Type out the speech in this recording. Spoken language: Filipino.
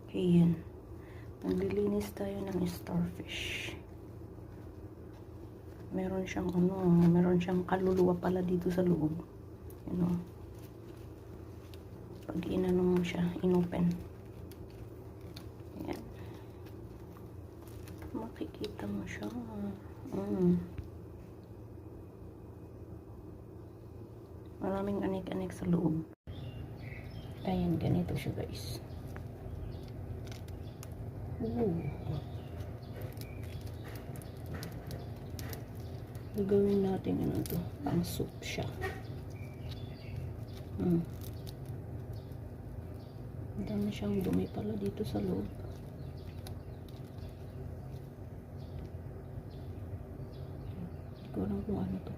Ayan. Naglilinis tayo ng starfish. Meron siyang meron siyang kaluluwa pala dito sa loob. Pag inano mo siya, inopen. Ayan. Makikita mo siya. Maraming anik-anik sa loob. Ayan, ganito siya guys. Gagawin natin pang soup siya. Ang dami siyang dumi pala dito sa loob. Hindi ko alam kung ano to.